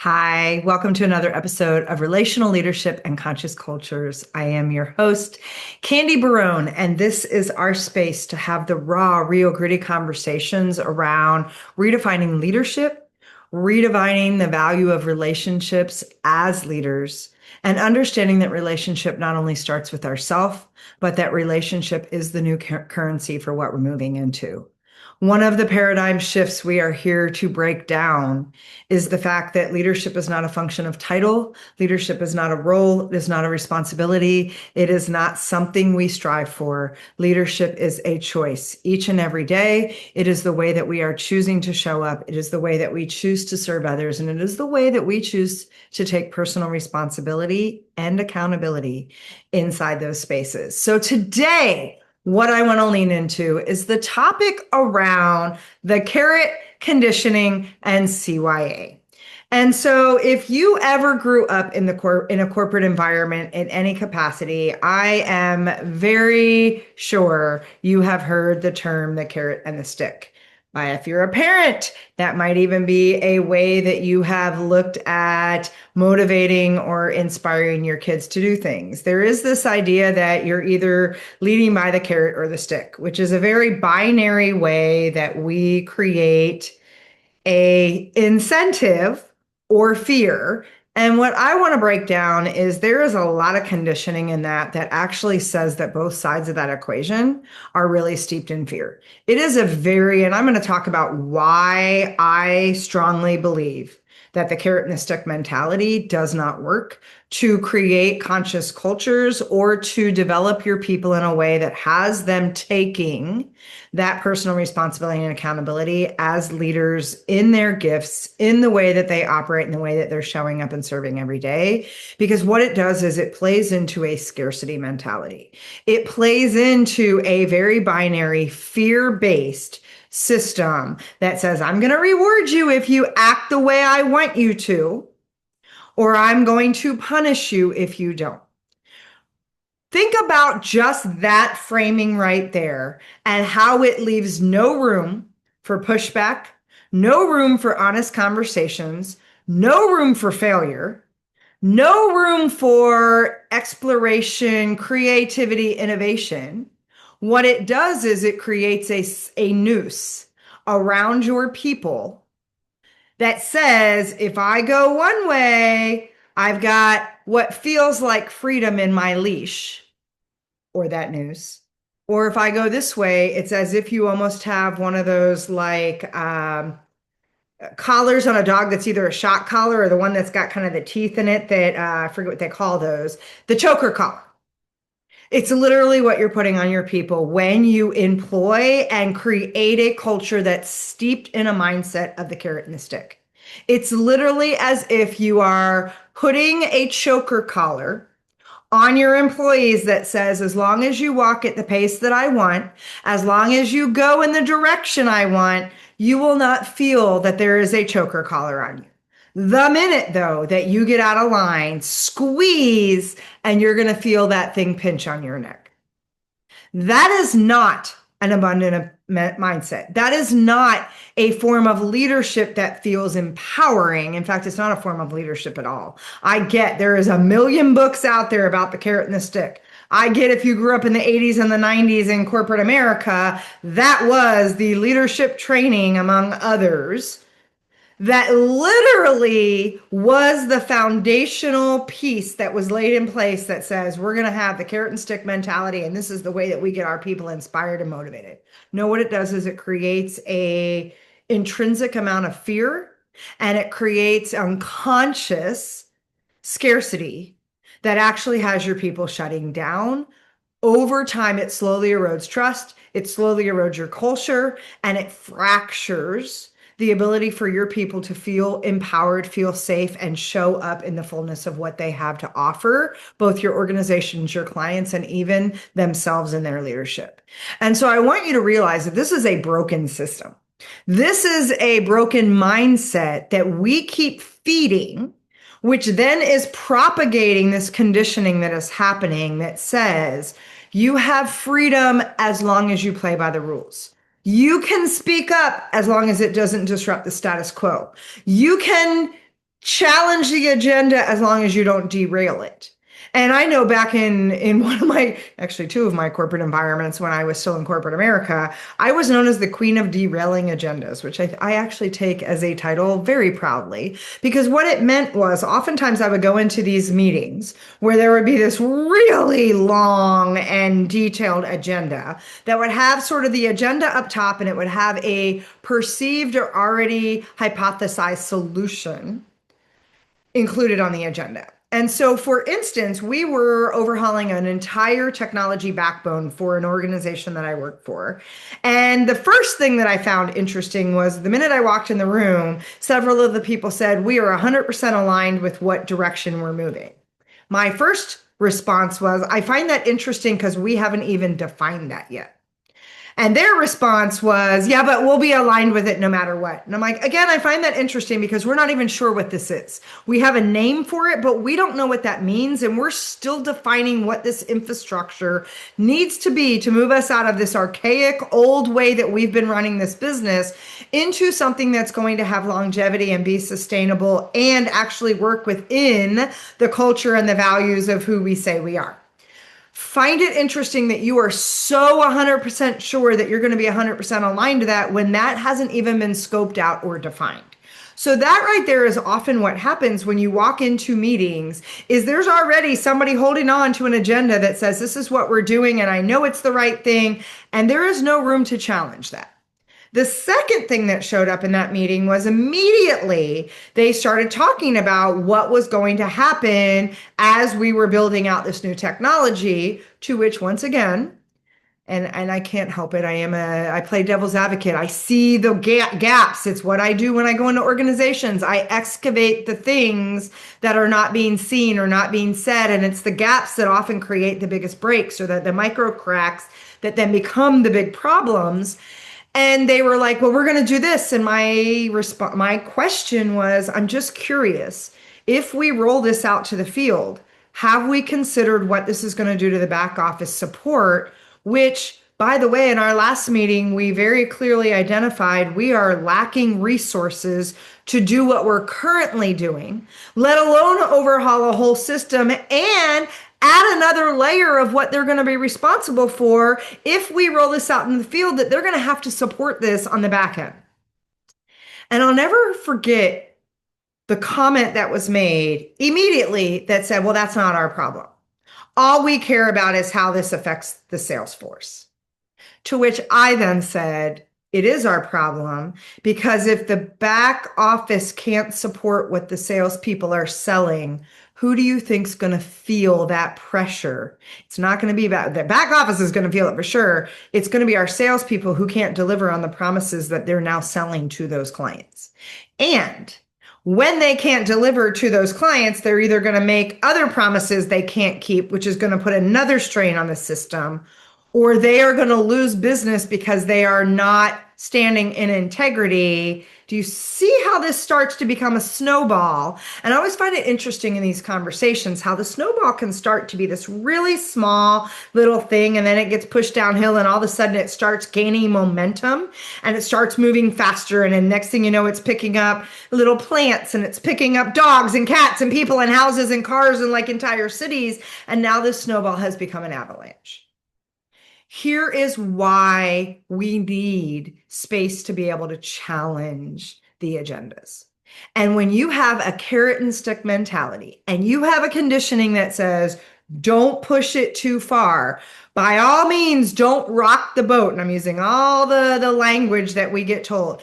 Hi, welcome to another episode of Relational Leadership and Conscious Cultures. I am your host, Candy Barone, and this is our space to have the raw, real, gritty conversations around redefining leadership, redefining the value of relationships as leaders, and understanding that relationship not only starts with ourselves, but that relationship is the new currency for what we're moving into. One of the paradigm shifts we are here to break down is the fact that leadership is not a function of title. Leadership is not a role. It is not a responsibility. It is not something we strive for. Leadership is a choice each and every day. It is the way that we are choosing to show up. It is the way that we choose to serve others. And it is the way that we choose to take personal responsibility and accountability inside those spaces. So today, what I want to lean into is the topic around the carrot conditioning and CYA. And so if you ever grew up in in a corporate environment in any capacity, I am very sure you have heard the term the carrot and the stick. If you're a parent, that might even be a way that you have looked at motivating or inspiring your kids to do things. There is this idea that you're either leading by the carrot or the stick, which is a very binary way that we create a incentive or fear. And what I want to break down is there is a lot of conditioning in that actually says that both sides of that equation are really steeped in fear. It is and I'm going to talk about why I strongly believe that the carrot and the stick mentality does not work to create conscious cultures or to develop your people in a way that has them taking that personal responsibility and accountability as leaders in their gifts, in the way that they operate, in the way that they're showing up and serving every day. Because what it does is it plays into a scarcity mentality. It plays into a very binary, fear-based system that says, I'm going to reward you if you act the way I want you to, or I'm going to punish you if you don't. Think about just that framing right there and how it leaves no room for pushback, no room for honest conversations, no room for failure, no room for exploration, creativity, innovation. What it does is it creates a noose around your people that says, if I go one way, I've got what feels like freedom in my leash or that noose. Or if I go this way, it's as if you almost have one of those collars on a dog that's either a shock collar or the one that's got kind of the teeth in it that I forget what they call those, the choker collar. It's literally what you're putting on your people when you employ and create a culture that's steeped in a mindset of the carrot and the stick. It's literally as if you are putting a choker collar on your employees that says, as long as you walk at the pace that I want, as long as you go in the direction I want, you will not feel that there is a choker collar on you. The minute, though, that you get out of line, squeeze, and you're going to feel that thing pinch on your neck. That is not an abundant mindset. That is not a form of leadership that feels empowering. In fact, it's not a form of leadership at all. I get there is a million books out there about the carrot and the stick. I get if you grew up in the 80s and the 90s in corporate America, that was the leadership training, among others, that literally was the foundational piece that was laid in place that says we're going to have the carrot and stick mentality, and this is the way that we get our people inspired and motivated. No, what it does is it creates a intrinsic amount of fear, and it creates unconscious scarcity that actually has your people shutting down. Over time, it slowly erodes trust, it slowly erodes your culture, and it fractures the ability for your people to feel empowered, feel safe, and show up in the fullness of what they have to offer, both your organizations, your clients, and even themselves in their leadership. And so I want you to realize that this is a broken system. This is a broken mindset that we keep feeding, which then is propagating this conditioning that is happening that says you have freedom as long as you play by the rules. You can speak up as long as it doesn't disrupt the status quo. You can challenge the agenda as long as you don't derail it. And I know back in one of my, actually two of my corporate environments when I was still in corporate America, I was known as the queen of derailing agendas, which I actually take as a title very proudly, because what it meant was oftentimes I would go into these meetings where there would be this really long and detailed agenda that would have sort of the agenda up top, and it would have a perceived or already hypothesized solution included on the agenda. And so, for instance, we were overhauling an entire technology backbone for an organization that I work for. And the first thing that I found interesting was the minute I walked in the room, several of the people said, "We are 100% aligned with what direction we're moving." My first response was, "I find that interesting because we haven't even defined that yet." And their response was, "Yeah, but we'll be aligned with it no matter what." And I'm like, again, I find that interesting because we're not even sure what this is. We have a name for it, but we don't know what that means. And we're still defining what this infrastructure needs to be to move us out of this archaic old way that we've been running this business into something that's going to have longevity and be sustainable and actually work within the culture and the values of who we say we are. Find it interesting that you are so 100% sure that you're going to be 100% aligned to that when that hasn't even been scoped out or defined. So that right there is often what happens when you walk into meetings is there's already somebody holding on to an agenda that says this is what we're doing and I know it's the right thing, and there is no room to challenge that. The second thing that showed up in that meeting was immediately they started talking about what was going to happen as we were building out this new technology, to which once again, and I can't help it. I play devil's advocate. I see the gaps. It's what I do when I go into organizations. I excavate the things that are not being seen or not being said. And it's the gaps that often create the biggest breaks or the micro cracks that then become the big problems. And they were like, "Well, we're going to do this." And my question was, I'm just curious, if we roll this out to the field, have we considered what this is going to do to the back office support, which, by the way, in our last meeting, we very clearly identified we are lacking resources to do what we're currently doing, let alone overhaul a whole system and add another layer of what they're going to be responsible for if we roll this out in the field, that they're going to have to support this on the back end. And I'll never forget the comment that was made immediately that said, "Well, that's not our problem. All we care about is how this affects the sales force." To which I then said, "It is our problem, because if the back office can't support what the salespeople are selling, who do you think's going to feel that pressure?" It's not going to be about the back office is going to feel it for sure. It's going to be our salespeople who can't deliver on the promises that they're now selling to those clients. And when they can't deliver to those clients, they're either going to make other promises they can't keep, which is going to put another strain on the system, or they are going to lose business because they are not standing in integrity. Do you see how this starts to become a snowball? And I always find it interesting in these conversations how the snowball can start to be this really small little thing, and then it gets pushed downhill, and all of a sudden it starts gaining momentum and it starts moving faster. And then next thing you know, it's picking up little plants and it's picking up dogs and cats and people and houses and cars and like entire cities. And now this snowball has become an avalanche. Here is why we need space to be able to challenge the agendas. And when you have a carrot and stick mentality and you have a conditioning that says, don't push it too far, by all means, don't rock the boat. And I'm using all the language that we get told.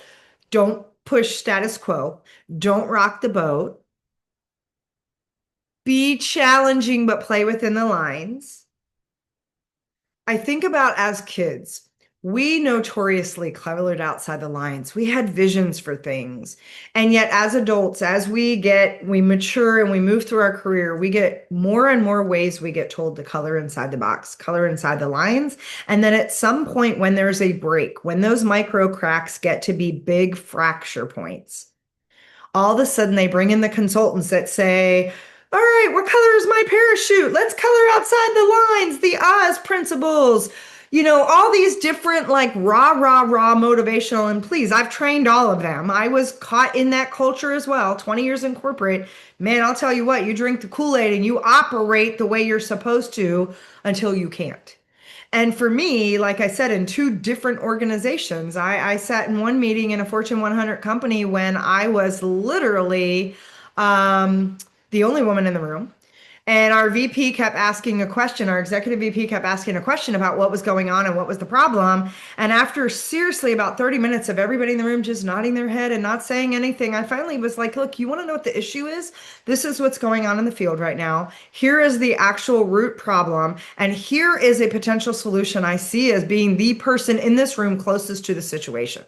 Don't push status quo. Don't rock the boat. Be challenging, but play within the lines. I think about as kids, we notoriously colored outside the lines. We had visions for things. And yet as adults, as we mature and we move through our career, we get more and more ways we get told to color inside the box, color inside the lines. And then at some point when there's a break, when those micro cracks get to be big fracture points, all of a sudden they bring in the consultants that say, "All right, what color is my parachute? Let's color outside the lines, the Oz principles. all these different like rah motivational, and please, I've trained all of them. I was caught in that culture as well, 20 years in corporate. Man, I'll tell you what, you drink the Kool-Aid and you operate the way you're supposed to until you can't. And for me, like I said, in two different organizations, I sat in one meeting in a Fortune 100 company when I was literally the only woman in the room. And our VP kept asking a question. Our executive VP kept asking a question about what was going on and what was the problem. And after seriously about 30 minutes of everybody in the room just nodding their head and not saying anything, I finally was like, look, you want to know what the issue is? This is what's going on in the field right now. Here is the actual root problem. And here is a potential solution I see as being the person in this room closest to the situation.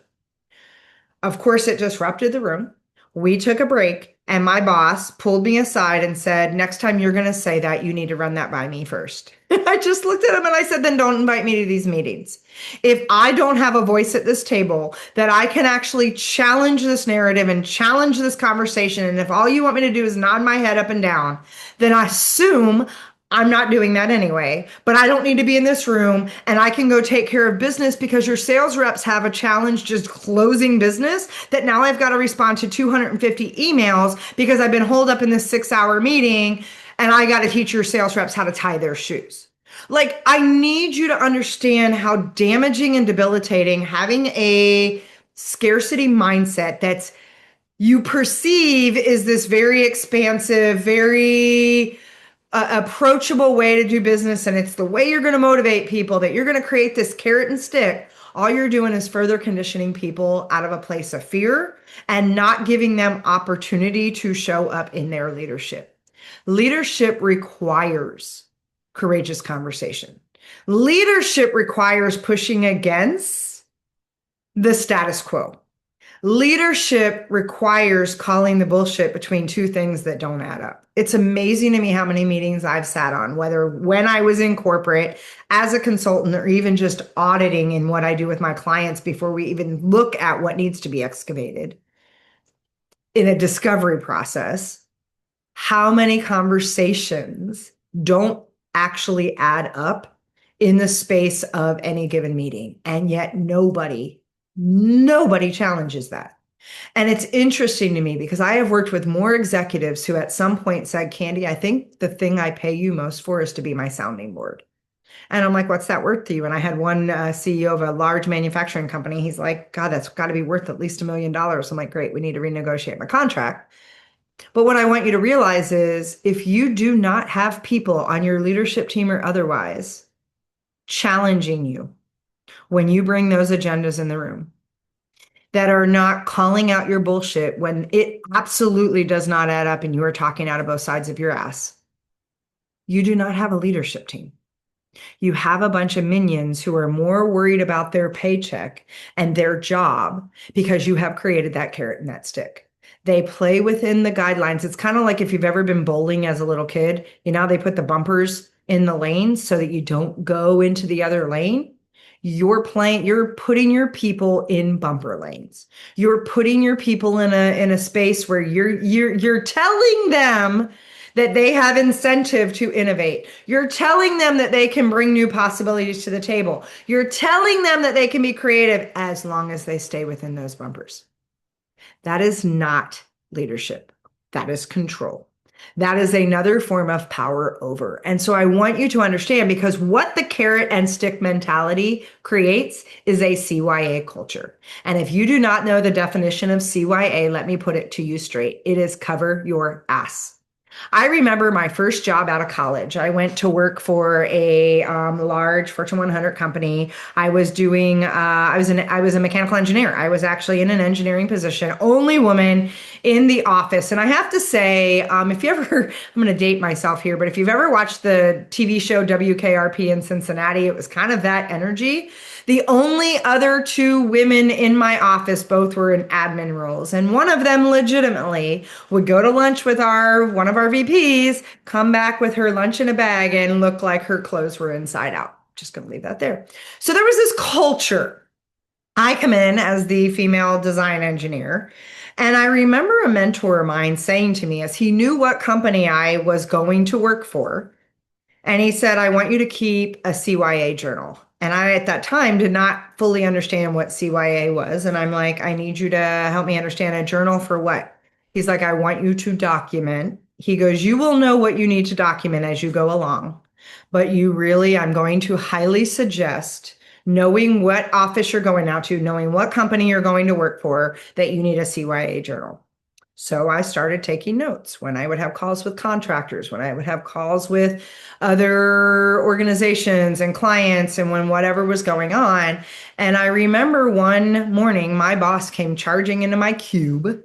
Of course, it disrupted the room. We took a break, and my boss pulled me aside and said, next time you're going to say that, you need to run that by me first. I just looked at him and I said, then don't invite me to these meetings. If I don't have a voice at this table that I can actually challenge this narrative and challenge this conversation, and if all you want me to do is nod my head up and down, then I assume I'm not doing that anyway, but I don't need to be in this room and I can go take care of business because your sales reps have a challenge just closing business that now I've got to respond to 250 emails because I've been holed up in this 6-hour meeting and I got to teach your sales reps how to tie their shoes. Like, I need you to understand how damaging and debilitating having a scarcity mindset that's you perceive is this very expansive, very approachable way to do business, and it's the way you're going to motivate people, that you're going to create this carrot and stick. All you're doing is further conditioning people out of a place of fear and not giving them opportunity to show up in their leadership. Leadership requires courageous conversation. Leadership requires pushing against the status quo. Leadership requires calling the bullshit between two things that don't add up. It's amazing to me how many meetings I've sat on, whether when I was in corporate as a consultant or even just auditing in what I do with my clients before we even look at what needs to be excavated in a discovery process, how many conversations don't actually add up in the space of any given meeting. And yet nobody challenges that. And it's interesting to me because I have worked with more executives who at some point said, Candy, I think the thing I pay you most for is to be my sounding board. And I'm like, what's that worth to you? And I had one CEO of a large manufacturing company. He's like, God, that's got to be worth at least $1 million. I'm like, great, we need to renegotiate my contract. But what I want you to realize is if you do not have people on your leadership team or otherwise challenging you when you bring those agendas in the room, that are not calling out your bullshit when it absolutely does not add up and you are talking out of both sides of your ass, you do not have a leadership team. You have a bunch of minions who are more worried about their paycheck and their job because you have created that carrot and that stick. They play within the guidelines. It's kind of like if you've ever been bowling as a little kid, they put the bumpers in the lanes so that you don't go into the other lane. You're putting your people in bumper lanes. You're putting your people in a space where you're telling them that they have incentive to innovate. You're telling them that they can bring new possibilities to the table. You're telling them that they can be creative as long as they stay within those bumpers. That is not leadership. That is control. That is another form of power over. And so I want you to understand, because what the carrot and stick mentality creates is a CYA culture. And if you do not know the definition of CYA, let me put it to you straight. It is cover your ass. I remember my first job out of college. I went to work for a large Fortune 100 company. I was a mechanical engineer. I was actually in an engineering position, only woman in the office. And I have to say, if you ever, I'm going to date myself here, but if you've ever watched the TV show WKRP in Cincinnati, it was kind of that energy. The only other two women in my office both were in admin roles. And one of them legitimately would go to lunch with one of our VPs, come back with her lunch in a bag and look like her clothes were inside out. Just going to leave that there. So there was this culture. I come in as the female design engineer. And I remember a mentor of mine saying to me, as he knew what company I was going to work for, And he said, I want you to keep a CYA journal. And I, at that time, did not fully understand what CYA was. And I'm like, I need you to help me understand a journal for what? He's like, I want you to document. He goes, you will know what you need to document as you go along. But you really, I'm going to highly suggest knowing what office you're going out to, knowing what company you're going to work for, that you need a CYA journal. So I started taking notes when I would have calls with contractors, when I would have calls with other organizations and clients, and when whatever was going on. And I remember one morning, my boss came charging into my cube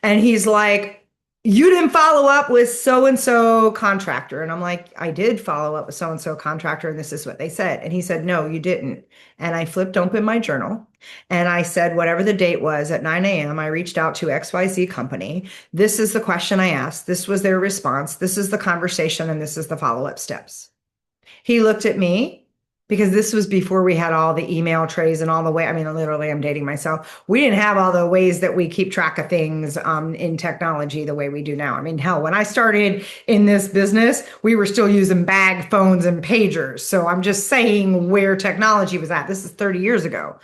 and he's like, you didn't follow up with so and so contractor. And I'm like, I did follow up with so and so contractor, and this is what they said. And he said, no, you didn't. And I flipped open my journal and I said, whatever the date was at 9 a.m., I reached out to XYZ company. This is the question I asked. This was their response. This is the conversation, and this is the follow-up steps. He looked at me because this was before we had all the email trays and all the way. I mean, literally, I'm dating myself. We didn't have all the ways that we keep track of things in technology the way we do now. I mean, hell, when I started in this business, we were still using bag phones and pagers. So I'm just saying where technology was at. This is 30 years ago.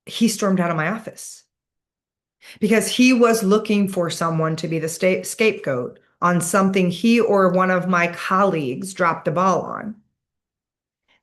He stormed out of my office because he was looking for someone to be the scapegoat on something he or one of my colleagues dropped the ball on.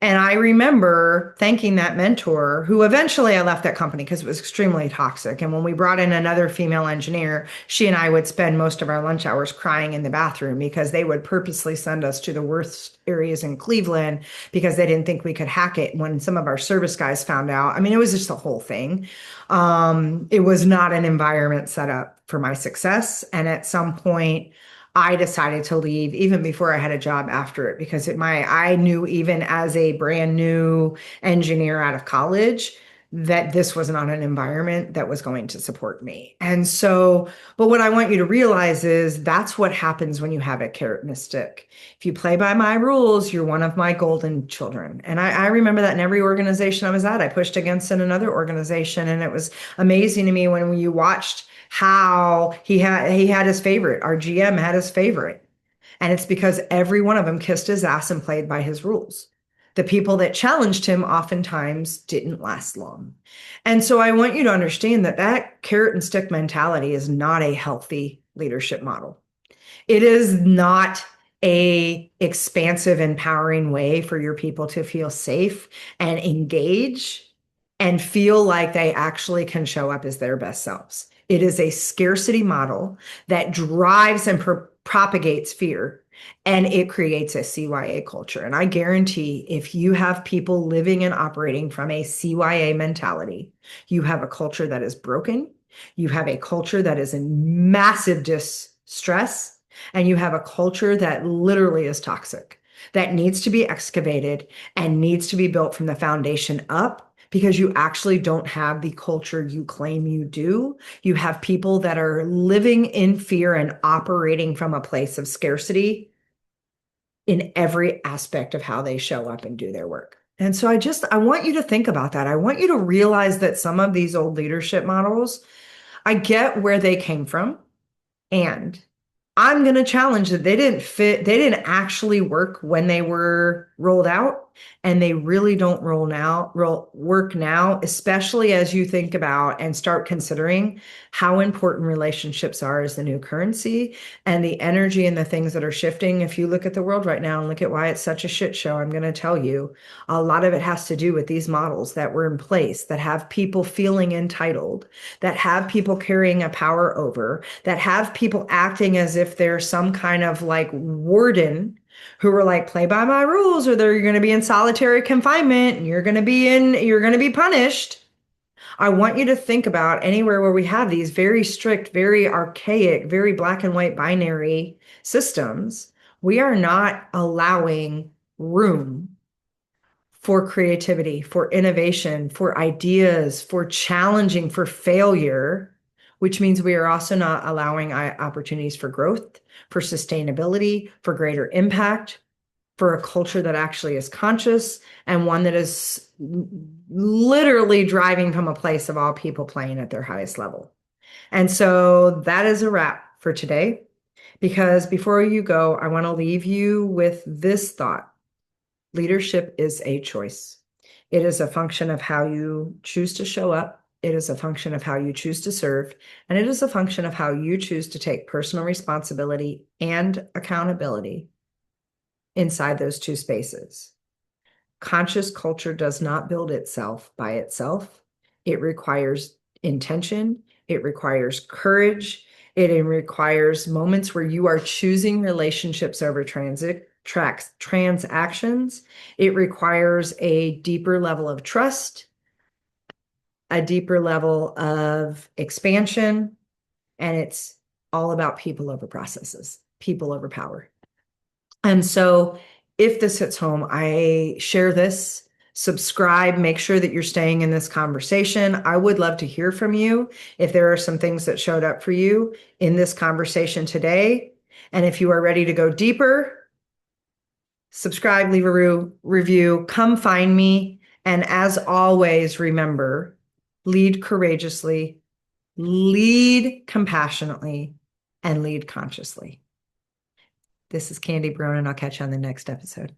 And I remember thanking that mentor, who eventually I left that company because it was extremely toxic. And when we brought in another female engineer, she and I would spend most of our lunch hours crying in the bathroom because they would purposely send us to the worst areas in Cleveland because they didn't think we could hack it. When some of our service guys found out, I mean, it was just the whole thing. It was not an environment set up for my success. And at some point, I decided to leave even before I had a job after it because I knew, even as a brand new engineer out of college, that this was not an environment that was going to support me. And so, but what I want you to realize is that's what happens when you have a carrot and a stick. If you play by my rules, you're one of my golden children. And I remember that in every organization I was at. I pushed against in another organization, and it was amazing to me when you watched how he had his favorite. Our GM had his favorite. And it's because every one of them kissed his ass and played by his rules. The people that challenged him oftentimes didn't last long. And so I want you to understand that that carrot and stick mentality is not a healthy leadership model. It is not a expansive, empowering way for your people to feel safe and engage and feel like they actually can show up as their best selves. It is a scarcity model that drives and propagates fear, and it creates a CYA culture. And I guarantee if you have people living and operating from a CYA mentality, you have a culture that is broken, you have a culture that is in massive distress, and you have a culture that literally is toxic, that needs to be excavated and needs to be built from the foundation up, because you actually don't have the culture you claim you do. You have people that are living in fear and operating from a place of scarcity in every aspect of how they show up and do their work. And so I want you to think about that. I want you to realize that some of these old leadership models, I get where they came from, and I'm going to challenge that they didn't fit, they didn't actually work when they were rolled out, and they really don't work now, especially as you think about and start considering how important relationships are as the new currency and the energy and the things that are shifting. If you look at the world right now and look at why it's such a shit show, I'm going to tell you a lot of it has to do with these models that were in place that have people feeling entitled, that have people carrying a power over, that have people acting as if they're some kind of like warden who are like, play by my rules, or you're going to be in solitary confinement and you're going to be punished. I want you to think about anywhere where we have these very strict, very archaic, very black and white binary systems, we are not allowing room for creativity, for innovation, for ideas, for challenging, for failure, which means we are also not allowing opportunities for growth, for sustainability, for greater impact, for a culture that actually is conscious and one that is literally driving from a place of all people playing at their highest level. And so that is a wrap for today. Because before you go, I want to leave you with this thought. Leadership is a choice. It is a function of how you choose to show up. It is a function of how you choose to serve. And it is a function of how you choose to take personal responsibility and accountability inside those two spaces. Conscious culture does not build itself by itself. It requires intention. It requires courage. It requires moments where you are choosing relationships over transactions. It requires a deeper level of trust, a deeper level of expansion, and it's all about people over processes, people over power. And so if this hits home, I share this, subscribe, make sure that you're staying in this conversation. I would love to hear from you if there are some things that showed up for you in this conversation today. And if you are ready to go deeper, subscribe, leave a review, come find me. And as always, remember, lead courageously, lead compassionately, and lead consciously. This is Candy Barone, and I'll catch you on the next episode.